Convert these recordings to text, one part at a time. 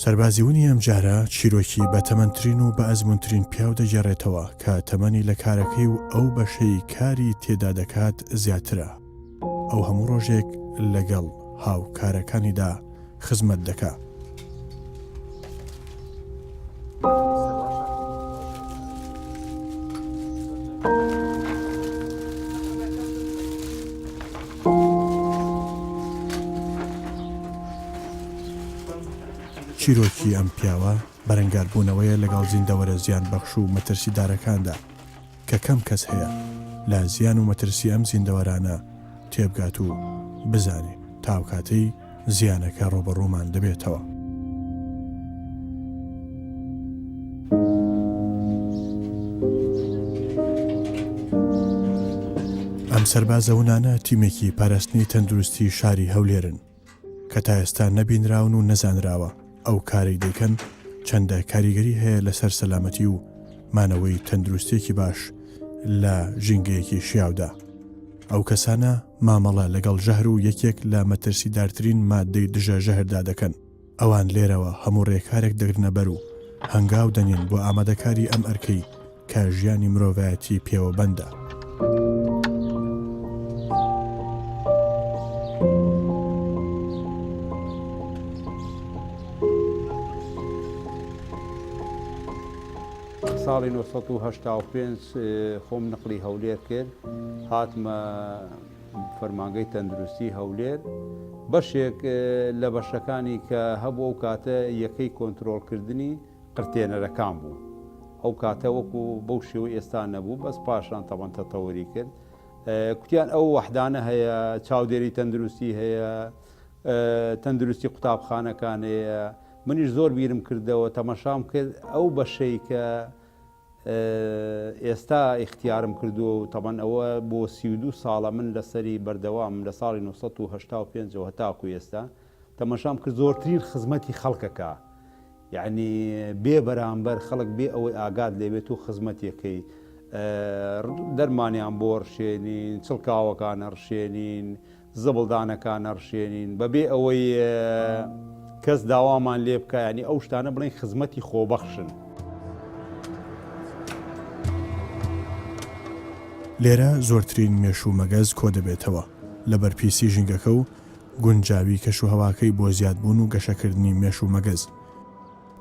سەربازی ونی ئەم جارە چیرۆکی بە تەمەنترین و بە ئەزمونترین پیاو دەگێڕێتەوە کە تەمەنی لە کارەکەی و ئەو بەشەی کاری تێدا دەکات زیاترە. ئەو هەموو ڕۆژێک لەگەڵ هاوکارەکانیدا خزمەت دەکات. چیرۆکی ئەم پیاوە بەرەنگاربوونەوەیە لەگەڵ زیندەوەرە زیان بەخش و مەترسیدارەکاندا کە کەم کەس هەیە لە زیان و مەترسی ئەم زیندەوەرانە تێبگات و بزانێ تاوکاتەی زیانەکە ڕۆبەڕوومان دەبێتەوە. ئەم سەربازەونانە تیمێکی پاراستنی تەندروستی شاری هەولێرن کە تا ئێستا نەبینراون و نەزانراوە. ئەو کاری دەکەن چەندە کاریگەری هەیە لەسەر سەلامەتی و مانەوەی تەندروستێکی باش لە ژینگەیەکی شیاودا. ئەو کەسانە مامەڵە لەگەڵ ژەهر و یەکێک لە مەترسیدارترین مادەی دژە ژەهردا دەکەن. ئەوان لێرەوە هەموو ڕێکارێک دەگرنە بەر و هەنگاو دەنێن بۆ ئامادەکاری ئەم ئەرکەی کە ژیانی مرۆڤایەتی پێوە بەندە. ساڵی 1985 خۆم نقلی هەولێر کرد، هاتمە فەرمانگەی تەندروستی هەولێر. بەشێک لە بەشەکانی کە هەبوو ئەو کاتە یەکەی کۆنتترۆلکردنی قرتێنەرەکان بوو. ئەو کاتە وەکو بەو شێوەی ئێستا نەبوو، بەس پاشان تەبەن تەتەوەری کرد. کوتیان ئەو وەحدانە هەیە، چاودێری تەندروستی هەیە، تەندروستی قوتابخانەکان هەیە. منیش زۆر بیرم کردەوە، تەمەشام کرد ئەو بەشەی کە ئێستا اختیارم کردو و تەبەن ئەوە بۆ 32 ساڵە من لەسەری بەردەوام لە ساڵی 1985 هەتاکو ئێستا تەمەشام کرد زۆرترین خزمەتی خەڵکەکە، یعنی بێ بەرامبەر خەڵک بێ ئەوەی ئاگاد لێبێت و خزمەتێکەکەی دەرمانیان بۆ ڕشێنین، چڵکاوەکانە ڕشێنین، زەبڵدانەکانە ڕشێنین، بەبێ ئەوەی کەس داوامان لێ بکە، ینی ئەو شتانە بڵێن خزمەتی خۆبەخشن. لێرە زۆرترین مێش و مەگەز کۆ دەبێتەوە لە بەرپیسی ژینگەکە و گونجاوی کەشوهەواکەی بۆ زیادبوون و گەشەکردنی مێش و مەگەز.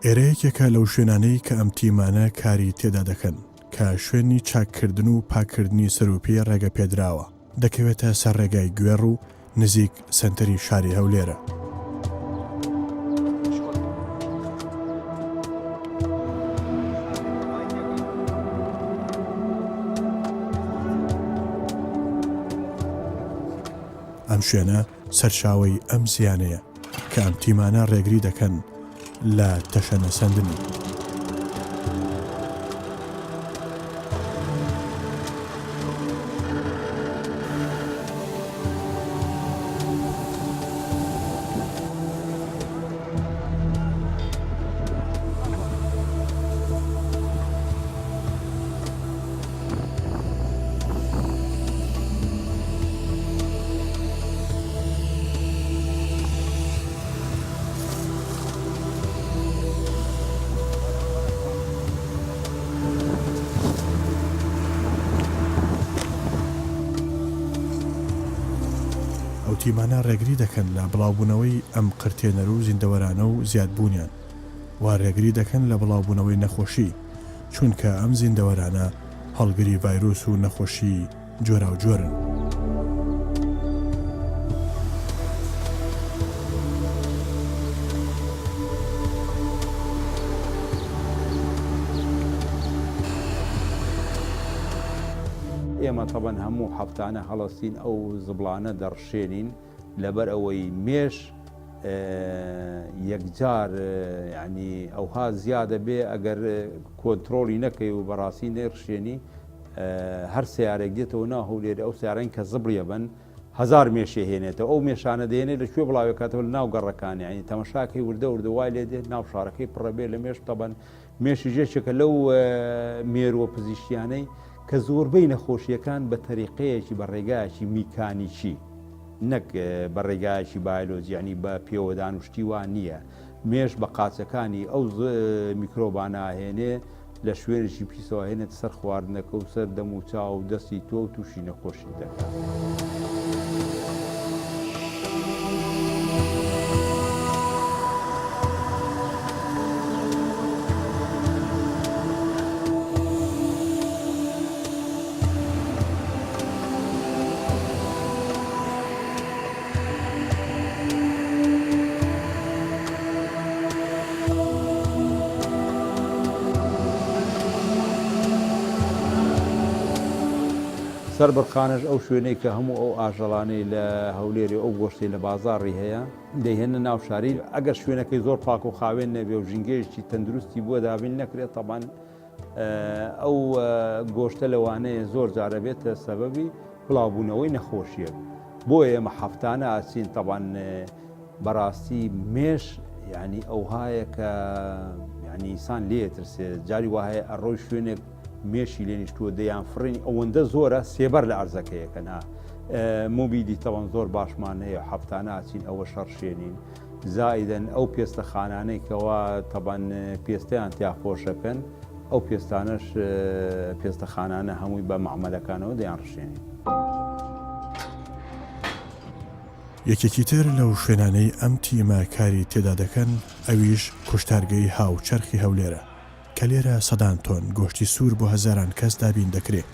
ئێرە یەکێکە لەو شوێنانەی کە ئەم تیمانە کاری تێدا دەکەن کە شوێنی چاککردن و پاککردنی سەرروپی ڕێگە پێدراوە، دەکەوێتە سەر ڕێگای گوێڕ و نزیک سنتەری شاری هەولێرە. ئەم شوێنە سەرچاوەی ئەم زیانەیە کە ئەم تیمانە ڕێگری دەکەن لە تەشەنەسەندنی. تیمانە ڕێگری دەکەن لە بڵاوبوونەوەی ئەم قرتێنەر و زیندەوەرانە و زیادبوونیان، وا ڕێگری دەکەن لە بڵاوبوونەوەی نەخۆشی، چونکە ئەم زیندەوەرانە هەڵگری ڤایرۆس و نەخۆشی جۆرا و جۆرن. ئێمە تەبەن هەموو هەفتانە هەڵەستین ئەو زبڵانە دەڕشێنین لەبەر ئەوەی مێش یەکجار ینی ئەوها زیادە بێ ئەگەر کۆنتترۆلی نەکەی و بەڕاستی نێڕشێنی هەر سیارێک دێتەوە ناو هەولێرە ئەو سیارەن کە زبڕیە بن 1000 مێشێ هێنێتەوە، ئەو مێشانە دێنێت لەکوێ بڵاوێکاتەوە لە ناو گەڕەکانی، ینی تەمەشاکەی وردە وای لێ دێت ناو شارەکەی پڕەبێ لە مێش. تەبەن مێشی جێشێکە لەو مێرووە پزیشتیانەی کە زۆربەی نەخۆشیەکان بە تەریقەیەکی بە ڕێگایەکی میکانیکی، نەک بە ڕێگایەکی بایۆلۆجی، ینی بە پێوەدان و شتی وان نییە، مێش بە قاچەکانی ئەو میکرۆبانە هێنێ لە شوێنێکی پیسەوە هێنێت سەر خواردنەکە و سەر دەم و چاو و دەستی تۆ و تووشی نەخۆشی دەکات. سەربڕخانەش ئەو شوێنەی کە هەموو ئەو ئاژەڵانەی لە هەولێری ئەو گۆشتی لە بازاڕی هەیە دەیهێنە ناو شاری ئەگەر شوێنەکەی زۆر پاک و خاوێن نەبێ و ژینگەیەکی تەندروستی بووە دابین نەکرێت تەبان ئەو گۆشتە لەوانەیە زۆر جارە بێتە سەبەبی بڵاوبوونەوەی نەخۆشیە. بۆیە ئێمە هەفتانە ئاچین تەبان بەڕاستی مێش ینی ئەوهایە کە ینیسان لێترسێ جاری وایە ئەڕۆی شوێنێک مێشی لێنیشتووە دەیان فڕین ئەوەندە زۆرە سێبەر لە ئەرزەکەیەکەنا موبیلی تەوان زۆر باشمان هەیە هەفتانە ئاچین ئەوە شەڕشێنین زائیدەن ئەو پێستە خانانەی کەوا تەبان پێستەیان تیا خۆشەکەن ئەو پێستانەش پێستە خانانە هەمووی بە معمەلەکانەوە دەیان ڕشێنین. یەکێکی تر لەو شوێنانەی ئەم تیمە کاری تێدا دەکەن ئەویش کوشتارگەی هاوچەرخی هەولێرە کە لێرە سەدان تۆن گۆشتی سوور بۆ هەزاران کەس دابین دەکرێت.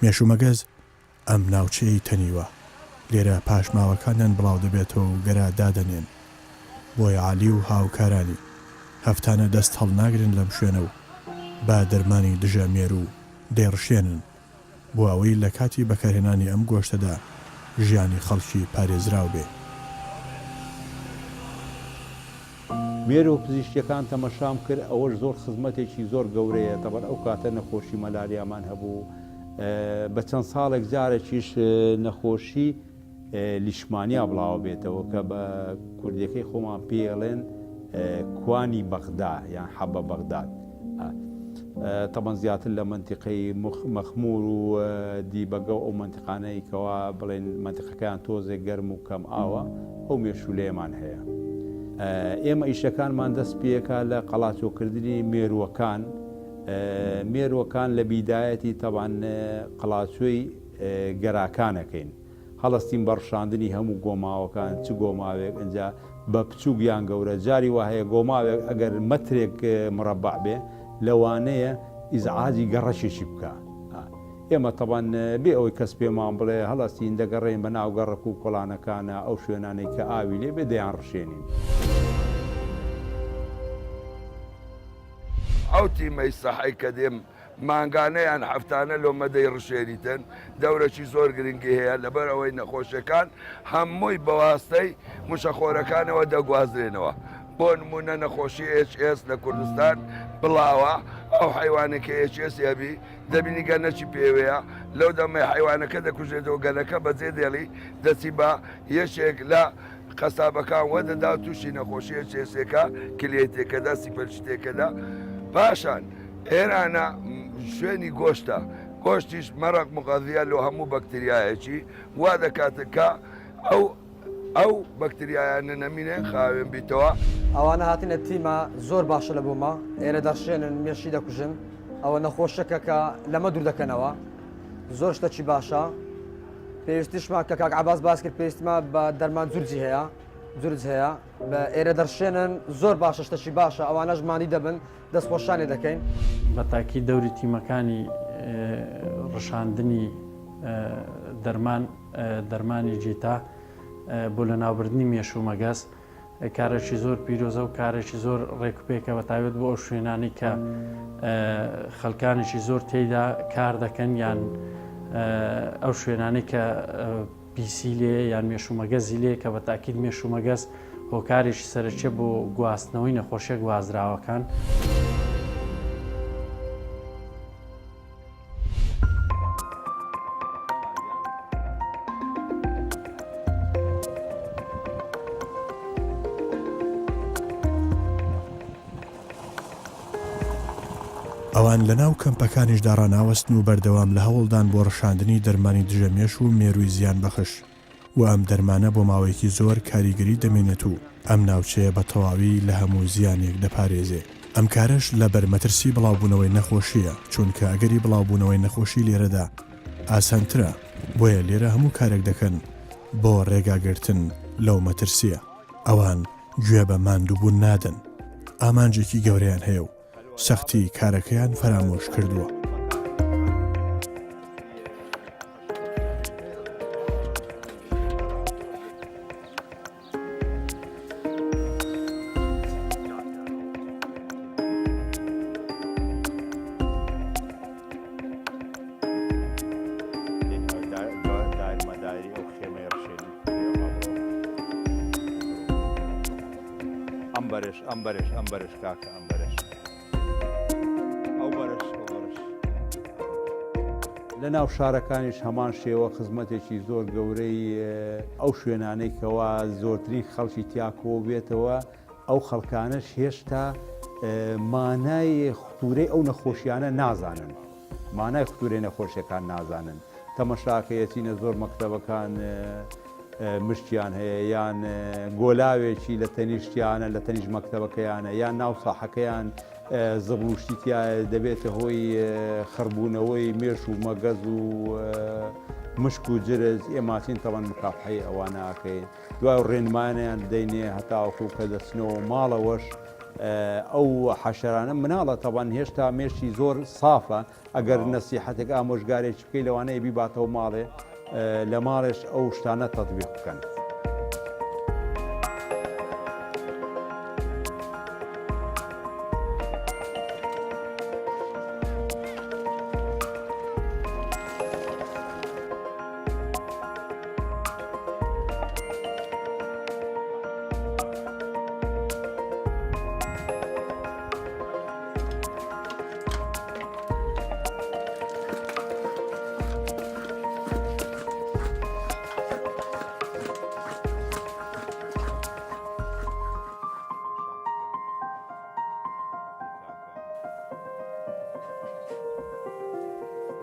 مێشومەگەز ئەم ناوچەی تەنیوە لێرە پاشماوەکانیان بڵاو دەبێتەوە و گەرا دادەنێن بۆی عالی و هاوکارانی هەفتانە دەست هەڵناگرن لەم شوێنە و با دەرمانی دژەمێر و دێڕشێنن بۆ ئەوەی لە کاتی بەکارهێنانی ئەم گۆشتەدا ژیانی خەڵکی پارێزراو بێ. مێرە و پزیشکیەکان تەمەشام کرد ئەوەش زۆر خزمەتێکی زۆر گەورەیە تەبەن ئەو کاتە نەخۆشی مەلاریامان هەبوو بە چەند ساڵێک جارێکیش نەخۆشی لیشمانیا بڵاو بێتەوە کە بە کوردیەکەی خۆمان پێڵێن کوانی بەغدا یان حەبە بەغداد تەبەن زیاتر لە منتیقەی مەخمور و دیبەگە و ئەو منتیقانەی کەوا بڵێن منتیقەکەیان تۆزێک گەرم و کەم ئاوە ئەو مێشولەیەمان هەیە. ئێمە ئیشەکانمان دەست پێکە لە قەڵاچۆکردنی مێرووەکان مێرووەکان لە بیدایەتی تەبان قەڵاچۆی گەراکانەکەین هەڵستین بەڕشاندنی هەموو گۆماوەکان چ گۆماوێک ئەجا بە بچووگیان گەورە جاری وا هەیە گۆماوێک ئەگەر مەترێک مڕەبع بێ لەوانەیە ئیزعاجی گەڕەشێکی بکە. ئێمە تەبان بێ ئەوەی کەس پێمان بڵێ هەڵستین دەگەڕێن بە ناو گەڕک و کۆڵانەکانە ئەو شوێنانەی کە ئاوی لێ بێ دەیان ڕشێنین. ئەو تیمەی سەحەی کە دێم مانگانەیان هەفتانە لۆمەدەی ڕشێریتن دەورەی زۆر گرنگی هەیە لەبەر ئەوەی نەخۆشیەکان هەمووی بەواستەی موشەخۆرەکانەوە دەگوازرێنەوە. بۆ نمونە نەخۆشی HS لە کوردستان بڵاوە ئەو حیوانێکی HS هەبی دەبینی گەنەکی پێوەیە لەو دەمەی حیوانەکە دەکوژێتەوە گەنەکە بەجێ دێڵی دەچی بە یەشێک لە قەسابەکان وەدەدا تووشی نەخۆشی HSێکە کلێتێکەدا سیپەرشتێکەدا پاشان ئێرانە شوێنی گۆشتە گۆشتیش مەرەق مغەذیە لە هەموو بەکتریایەکی وا دەکاتەکە ئەو بەکتریایانە نەمینێن خاوێن بیتەوە. ئەوانە هاتینە تیمە زۆر باشە لە بوومە ئێرە دەڕشێنن مێشی دەکوژن ئەوە نەخۆشەکە کە لەمە دوور دەکەنەوە زۆر شتێکی باشە پێویستیشمان کە کاک عەباس باس کرد پێویستمە بە دەرمان جورجی هەیە جورج هەیە بە ئێرە دەڕشێنن زۆر باشە شتێکی باشە ئەوانەش مانی دەبن دەستخۆشانێ دەکەین. بە تاکی دەوری تیمەکانی ڕشاندنی دەرمانی جیتا بۆ لە ناوبردنی مێشومەگەز کارێکی زۆر پیرۆزە و کارێکی زۆر ڕێکوپێکە بە تایبەت بۆ ئەو شوێنانی کە خەڵکانێکی زۆر تێیدا کار دەکەن یان ئەو شوێنانی کە پیسی لێ یان مێشومەگەزی لێ کە بە تاکید مێشومەگەز هۆکارێکی سەرچێ بۆ گواستنەوەی نەخۆشیە گوازراوەکان. ئەوان لە ناو کەمپەکانیشدا ڕناوەستن و بەردەوام لە هەوڵدان بۆ ڕەشاندنی دەرمانی دژەمێش و مێرووی زیان بەخش و ئەم دەرمانە بۆ ماوەیەکی زۆر کاریگەری دەمێنێت و ئەم ناوچەیە بە تەواوی لە هەموو زیانێک دەپارێزێ. ئەم کارش لە بەرمەترسی بڵاوبوونەوەی نەخۆشیە، چونکە ئەگەری بڵاوبوونەوەی نەخۆشی لێرەدا ئاسانترە، بۆیە لێرە هەموو کارێک دەکەن بۆ ڕێگاگرتن لەو مەترسیە. ئەوان گوێ بە ماندووبوون نادەن، ئامانجێکی گەورەیان هەیە و سەختی کارەکەیان فەرامۆش کردووە. ئەمبەرش کاکە ئەمبەرش ئەو بەرش لە ناو شارەکانیش هەمان شێوە خزمەتێکی زۆر گەورەی ئەو شوێنانەی کەوا زۆرترین خەڵکی تیاکۆ بێتەوە ئەو خەڵکانش هێشتا مانای خوتورەی ئەو نەخۆشیانە نازانن، مانای خوتورەی نەخۆشیەکان نازانن. تەمەشاکەیەتینە زۆر مەکتەبەکان مشتیان هەیە یان گۆلاوێکی لە تەنیشتیانە لە تەنیش مەکتەبەکەیانە یان ناو ساحەکەیان زەبڵوشتیتیا دەبێتە هۆی خڕبوونەوەی مێش و مەگەز و مشک و جرز. ئێماچین تەوان مکافحەی ئەوانەکەین، دوای ڕێنمانیان دەینێ هەتاوەکو کە دەچنەوە ماڵەوەش ئەو حەشەرانە مناڵە تەوان هێشتا مێشی زۆر سافە. ئەگەر نەسیحەتێک ئامۆژگارێکی بکەی لەوانەیە بیباتەوە ماڵێ لە ماڵێش ئەو شتانە تەطبیق بکەن.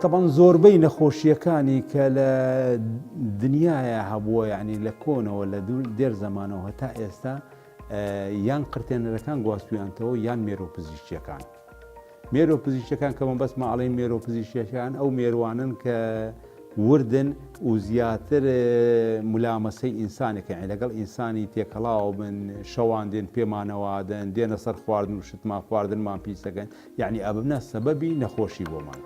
طبعا زۆربەی نەخۆشیەکانی کە لە دنیاە هەبووە یعنی لە کۆنەوە لە دێر زەمانەوە هەتا ئێستا یان قرتێنەرەکان گواستویانتەوە یان مێرۆپزیشتیەکان. مێرۆپزیشتەکان کە مەبەستمە ئەڵێن مێرۆپزیشتیەکان ئەو مێروانن کە وردن و زیاتر مولامەسەی ئینسانێکە لەگەڵ ئینسانی تێکەڵاو بن، شەوان دێن پێمانەوادن، دێنە سەر خواردن و شتمان خواردنمان پیسەکەن، یعنی ئەبنە سەبەبی نەخۆشی بۆمان.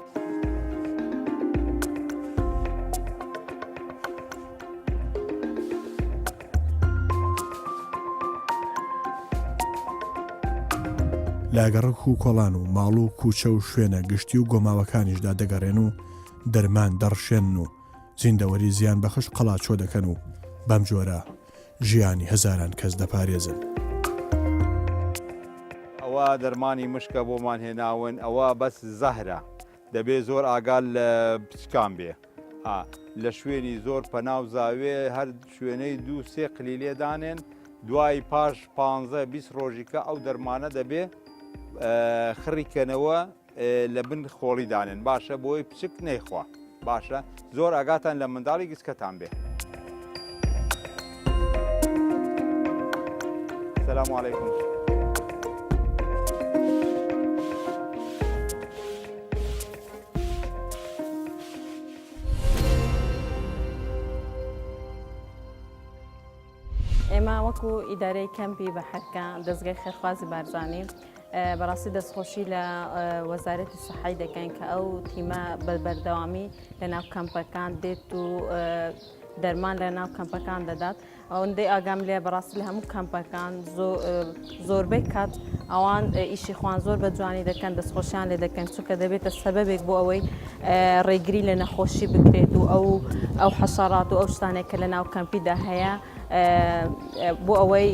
لاگەڕک و کۆڵان و ماڵ و کوچە و شوێنە گشتی و گۆماوەکانیشدا دەگەڕێن و دەرمان دەڕشێن و زیندەوەری زیان بەخش قەڵاچۆ دەکەن و بەم جۆرە ژیانی هەزاران کەس دەپارێزن. ئەوە دەرمانی مشکە بۆمان هێناون، ئەوە بەس زەهرە، دەبێ زۆر ئاگال لە پچکان بێ. لە شوێنی زۆر پەناو زاوێ هەر شوێنەی 2-3 قلیلێ دانێن، دوای پاش 15-20 ڕۆژیکە ئەو دەرمانە دەبێ خڕیکەنەوە لە بن خۆڵی دانێن، باشە بۆی پچک نەیخوا، باشە زۆر ئاگاتان لە منداڵی گسکەتان بێ. سەلام عەلەیکوم. ئێمە وەکو ئیدارەی کەمپی بەحەرکە دەستگای خێرخوازی بارزانانی بەڕاستی دەستخۆشی لە وەزارەتی سەحای دەکەین کە ئەو تیمە بەردەوامی لە ناو کەمپەکان دێت و دەرمان لە ناو کەمپەکان دەدات. ئەوەندەی ئاگام لێ بەڕاستی لە هەموو کەمپەکان زۆربەی کات ئەوان ئیشی خوان زۆر بە جوانی دەکەن، دەستخۆشیان لێ دەکەن، چونکە دەبێتە سەبەبێک بۆ ئەوەی ڕێگری لە نەخۆشی بکرێت و ئەو حەشەرات و ئەو شتانێک کە لە ناو کەمپیدا هەیە بۆ ئەوەی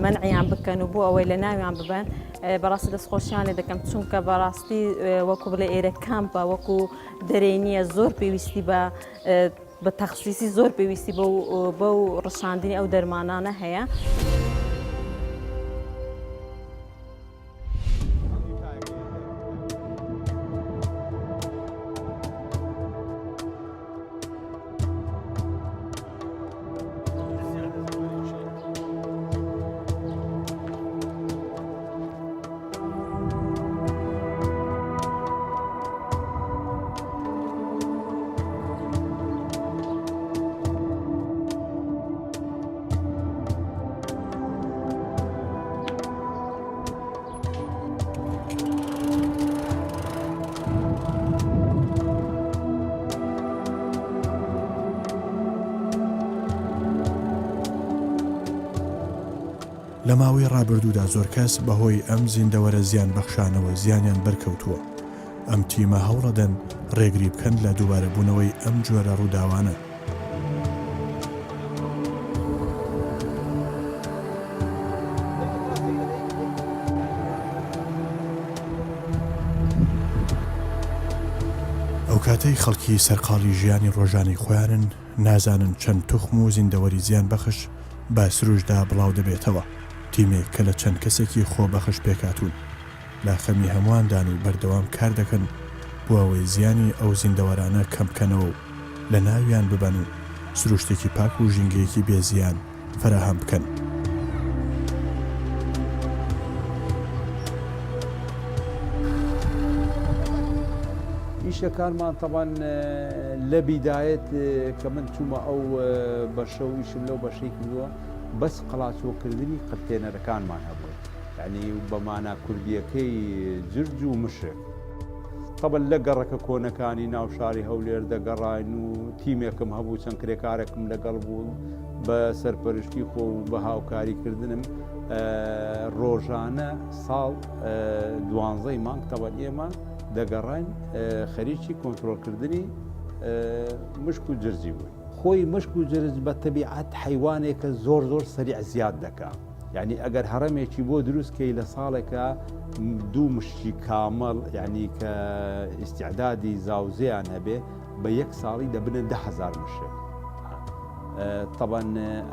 منعیان بکەن و بۆ ئەوەی لە ناویان ببن. بەڕاستی دەستخۆشیان لێ دەکەم، چونکە بەڕاستی وەکو بڵێ ئێرە کامپە وەکو دەرێ نییە، زۆر پێویستی بە تەخسیسی زۆر پێویستی بەو ڕەشاندنی ئەو دەرمانانە هەیە. لە ماوەی ڕابردوودا زۆر کەس بەهۆی ئەم زیندەوەرە زیان بەخشانەوە زیانیان بەرکەوتووە. ئەم تیمە هەوڵەدەن ڕێگری بکەن لە دووبارەبوونەوەی ئەم جۆرە ڕووداوانە. ئەو کاتەی خەڵکی سەرقاڵی ژیانی ڕۆژانی خۆیانن نازانن چەند توخم و زیندەوەری زیان بەخش بە سروشدا بڵاو دەبێتەوە. تیمێک کە لە چەند کەسێکی خۆ بەخش پێکاتون لە خەمی هەمواندان و بەردەوام کار دەکەن بۆ ئەوەی زیانی ئەو زیندەوەرانە کەمکەنەوە و لە ناویان ببەن و سروشتێکی پاک و ژینگەیەکی بێزیان فراهەم بکەن. ئیشەکانمان تەبان لە بیدایەت کە من چوومە ئەو بەشە و ئیشم لەو بەشەی کردووە بەس قەڵاچۆکردنی قرتێنەرەکانمان هەبوو، یعنی بەمانە کوردیەکەی جرج و مشک. تەبەن لە گەڕەکە کۆنەکانی ناو شاری هەولێر دەگەڕاین و تیمێکم هەبوو چەند کرێکارێکم لەگەڵ بوو بە سەرپەرشتی خۆ و بە هاوکاریکردنم ڕۆژانە ساڵ 12 مانگ تەبەن ئێمە دەگەڕین خەریکی کۆنتترۆلکردنی مشک و جرجی بووین. خۆی مشک و جرج بە تەبیعەت حیوانێکە زۆر سەریع زیاد دەکات، یعنی ئەگەر هەڕەمێکی بۆ دروستکەی لە ساڵێکە دوو مشتی کامەڵ یعنی کە ئیسیعدادی زاوزەیان هەبێ بە یەک ساڵی دەبنە 10,000 مشک. طبعا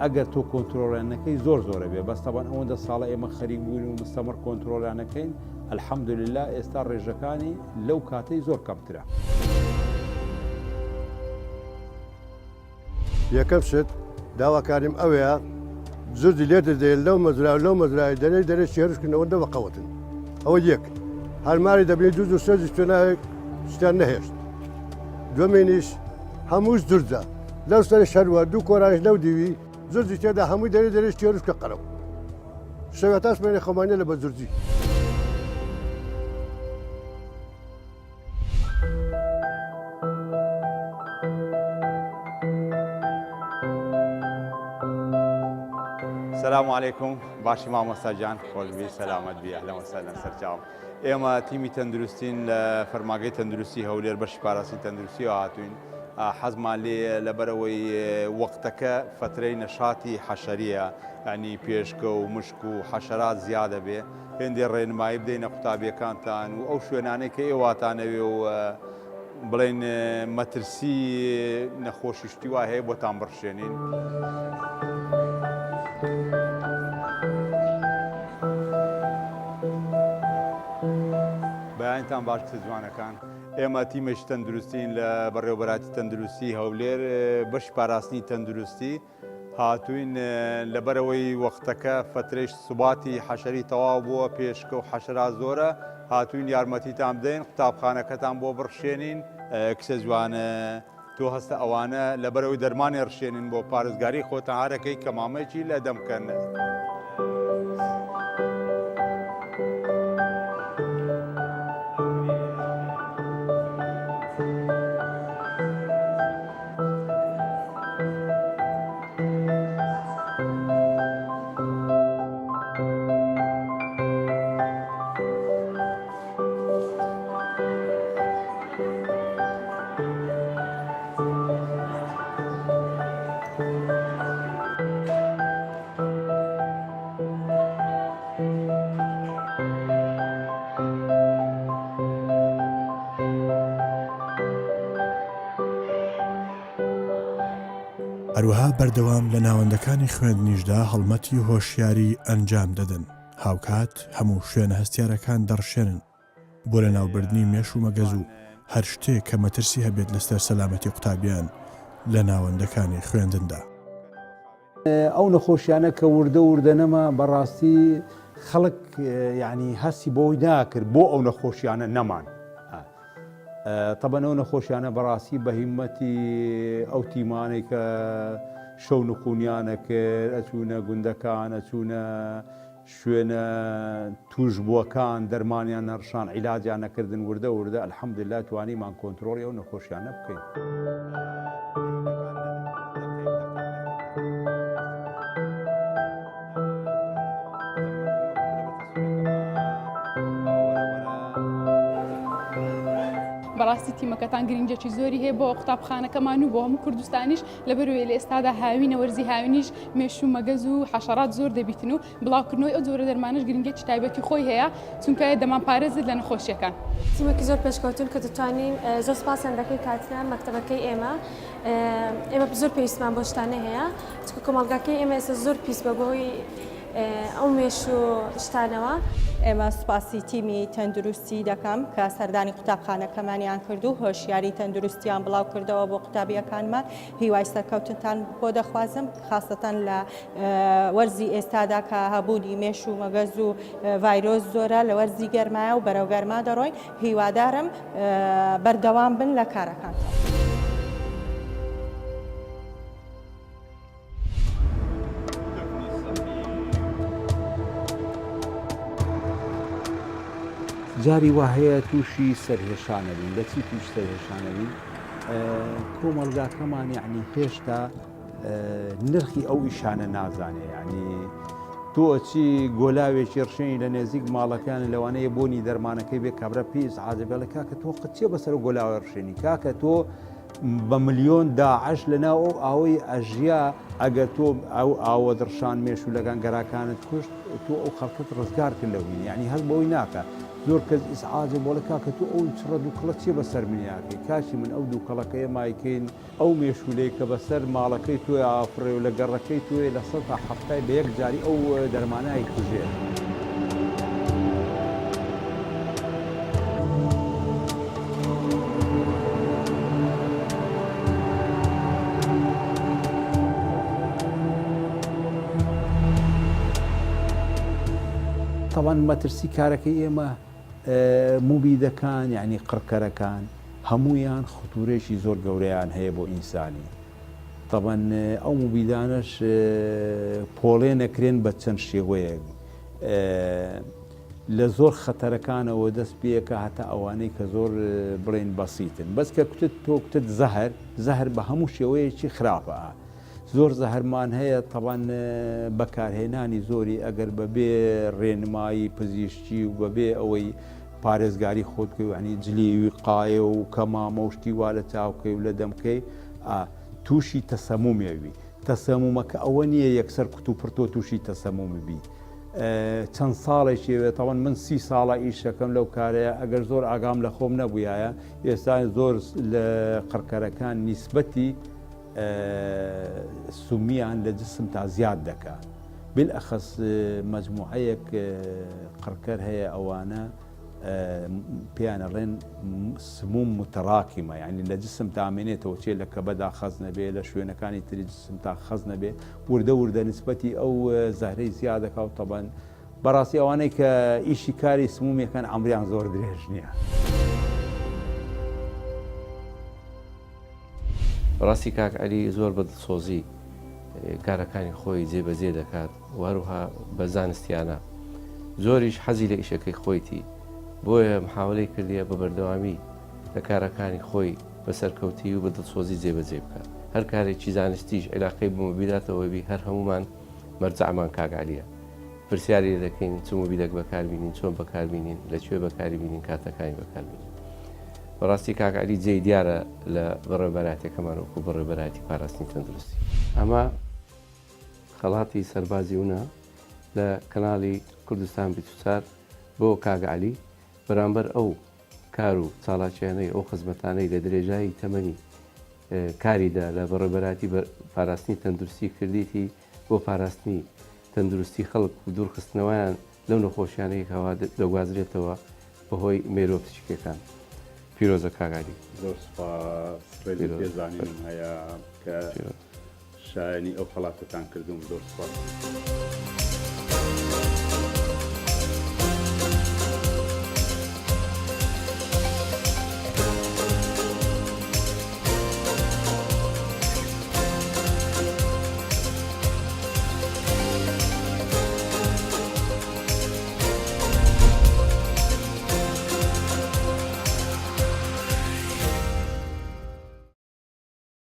ئەگەر تۆ کۆنتترۆلانەکەی زۆرە بێ، بەس طبعا ئەوەندە ساڵە ئێمە خەریک بوون و مستەمر کۆنتترۆلانەکەین. الحەمدولله ئێستا ڕێژەکانی لەو کاتەی زۆر کەمترە. یەکەم شت داواکاریم ئەوەیە زوردی لێ دەدەێت لەو مەزرای دەرێ شێرشکردنەوە دەوەقەوتن. ئەوە یەک هەرماری دەبێت دوز و سێزی شتێنایەک شتیان نەهێشت. دومێنیش هەمووش زوردە لەو سەری شەروە دوو کۆرانش لەو دیوی زوردی تێدا هەمووی دەرێ شێرشکە قەرەو شەوێتاش بێنێ خەمانە لە بە زوردی. السلام عليكم باشی مامۆستا جان خۆشبی سەلامەت بی ئەهلەن وسەهلەن سەرچاوم. ئێمە تیمی تەندروستین لە فەرماگەی تەندروستی هەولێر بەشی پاراسی تەندروستیەوە هاتوین. حەزمان لێ لەبەرەوەی وەختەکە فترەی نەشاتی حەشەریە، ینی پێشکە و مشک و حەشەرات زیادە بێ، هێندێ ڕێنمایی بدەینە قوتابیەکانتان و ئەو شوێنانەی کە ئێواتانەوێ و بڵێن مەترسی نەخۆشیشتی وای هەیە بۆتان بڕشێنین. بەیانتان باش کە جوانەکان، ئێمە تیمێکی تەندروستین لە بەڕێوەبەراتی تەندروستی هەولێر بەشی پاراستنی تەندروستی هاتوین لەبەرەوەی وەختەکە فترەی سوباتی حەشەری تەواو بووە، پێشکە و حەشەرات زۆرە، هاتوین یارمەتیتان بدەین قوتابخانەکەتان بۆ بڕشێنین. کسە جوانە تۆ هەستە ئەوانە لەبەرەوەی دەرمانی ڕشێنین بۆ پارێزگاری خۆتان هەرەکەی کە مامەیەکی لە دەمکەن. هەروەها بەردەوام لە ناوەندەکانی خوێندنیشدا هەڵمەتی هۆشیاری ئەنجام دەدەن. هاوکات هەموو شوێنە هەستیارەکان دەڕشێنن بۆ لە ناوبردنی مێش و مەگەز و هەر شتێک کە مەترسی هەبێت لەسەر سەلامەتی قوتابیان لە ناوەندەکانی خوێندندا. ئەو نەخۆشیانە کە وردە نەما بەڕاستی خەڵک یعنی هەستی بۆی ناکرد بۆ ئەو نەخۆشیانە نەمان. طبعا ئەو نەخۆشیانە بەڕاستی بە هیمەتی ئەو تیمانێک کە شەو نخونیانە کرد، ئەچوونە گوندەکان، ئەچوونە شوێنە توش بووەکان، دەرمانیان نەڕشان، عیلاجیان نەکردن وردە ئەلحەمدوللا توانیمان کۆنتترۆڵی ئەو نەخۆشیانە بکەین. بەڕاستی تیمەکەتان گرنگجێکی زۆری هەیە بۆ قوتابخانەکەمان و بۆ هەموو کوردستانیش لەبەرەوەی لە ئێستادا هاوینە وەرزی هاوینیش مێش و مەگەز و حەشەرات زۆر دەبیتن و بڵاوکردنەوەی ئەو جۆرە دەرمانش گرنگێکی تایبەتی خۆی هەیە چونکە دەمان پارێزت لە نەخۆشیەکان. تیمێکی زۆر پێشکەوتون کە دەتوانین زۆر سپاسان دەکەی کاتیان مەکتەبەکەی ئێمە زۆر پێویستمان بۆ شتانە هەیە چکە کۆمەڵگاکەی ئێمە ئێستا زۆر پیس بە بۆی ئەو مێش و شتانەوە. ئێمە سوپاسی تیمی تەندروستی دەکەم کە سەردانی قوتابخانەکەمانیان کرد و هۆشیاری تەندروستیان بڵاو کردەوە بۆ قوتابیەکانمان. هیوای سەرکەوتنتان بۆ دەخوازم خاستەن لە وەرزی ئێستادا کە هەبوونی مێش و مەگەز و ڤایرۆس زۆرە لە وەرزی گەرمایە و بەرەو گەرما دەڕۆین. هیوادارم بەردەوام بن لە کارەکانتان. جاری وهەیە تووشی سەرهێشانەبین لە چی توش سەرهێشانەبین کۆمەلگاکەمان یعنی هێشتا نرخی ئەو ئیشانە نازانێ ینی تۆ ئەچی گۆلاوێکی ڕشێنی لە نێزیک ماڵەکان لەوانەیە بۆنی دەرمانەکەی بێ کابرا پێیس عازبە لە کاکە تۆ قچێ بەسەر گۆلاوە ڕشێنی کاکە تۆ بە ملیۆن داعش لەناو ئەو ئاوەی ئەژیا ئەگەر تۆ ئەو ئاوە دڕشان مێش و لەگەن گەراکانت کوشت تۆ ئەو خەڵکت ڕزگار کرد لەوین یعنی هەست بەوەی ناکە زۆر کەس ئیسعاجە بۆ لە کاکە تۆ ئەو چڕە دووکڵە چێ بەسەر منیاکەی کاشی من ئەو دووکەڵەکەی مایکەین ئەو مێشولەی کە بەسەر ماڵەکەی توێ ئافرێ و لە گەڕەکەی توێ لە سەد هەفتای بە یەک جاری ئەو دەرمانایی کوژێت. طبعاً مەترسی کارەکەی ئێمە موبیدەکان یعنی قڕکەرەکان هەمویان خوتورێکی زۆر گەورەیان هەیە بۆ ئینسانی. طبعاً ئەو موبیدانش پۆڵێ نەکرێن بە چەند شێوەیەک لە زۆر خەتەرەکانەوە دەست پێیەکە هەتا ئەوانەی کە زۆر بڵێن بەسیتن بەس کە کوتت تۆ کوتت زەهر بە هەموو شێوەیەکی خراپە. زۆر زەهرمان هەیە طبعاً بەکارهێنانی زۆری ئەگەر بەبێ ڕێنمایی پزیشکی و بەبێ ئەوەی پارێزگاری خۆتکەی و عنی جلێوی قایە و کەمامە و شتی وا لە چاوکەی و لە دەمکەی تووشی تەسەمومێوی تەسەمومەکە ئەوە نییە یەکسەر کوت و پرتۆ تووشی تەسەمومی بی چەند ساڵێکێوێت تاوان من 30 ساڵە ئیشەکەم لەو کارەیە ئەگەر زۆر ئاگام لە خۆم نەبووایە ئێستا زۆر لە قڕکەرەکان نیسبەتی سومیان لە جسم تا زیاد دەکات بالئەخەس مەجموعەیەک قڕکەر هەیە ئەوانە پێیانەڵێن سموم متەڕاکیمە یعنی لە جسم تامێنێتەوە چێ لە کەبەدا خەز نەبێ لە شوێنەکانی تری جسم تا خەز نەبێ وردە وردە نسبەتی ئەو زەهرەی زیاد دەکات تەبەن بەڕاستی ئەوانەی کە ئیشی کاری سمومیەکان ئەمریان زۆر درێژ نییە. ڕاستی کاک عەلی زۆر بەدڵسۆزی کارەکانی خۆی جێبەجێ دەکات وەروها بە زانستیانە زۆریش حەزی لە ئیشەکەی خۆیتی بۆیە محاولەی کردیە بە بەردەوامی لە کارەکانی خۆی بەسەرکەوتی و بەدڵسۆزی جێبەجێ بکات هەر کارێکی زانستیش عێلاقەی بمەبیداتەوەبی هەر هەمومان مەرجەعمان کاک عەلیە پرسیاری دەکەین چ مۆبیلێک بەکاربینین چۆن بەکاربینین لەکوێ بەکاری بینین کاتەکانی بەکاربینین. بەڕاستی کاک عەلی جێی دیارە لە بەڕێوەبەراتەکەمان وەکو بەڕێوەبەراتی پاراستنی تەندروستی. ئەمە خەڵاتی سەربازی وونە لە کەناڵی کوردستان 24 بۆ کاک عەلی بەرامبەر ئەو کار و چالاکیانەی ئەو خزمەتانەی لە درێژایی تەمەنی کاریدا لە بەڕێوەبەراتی پاراستنی تەندروستی کردیتی بۆ پاراستنی تەندروستی خەڵک و دوورخستنەوەیان لەو نەخۆشیانەی کەوا دەگوازرێتەوە بەهۆی مێرۆپزیکەکان. پیرۆزە کاک عەلی زۆر سوپاس پێزانینم هەیە کە شایەنی ئەو خەڵاتەکان کردوم زۆر سوپاس.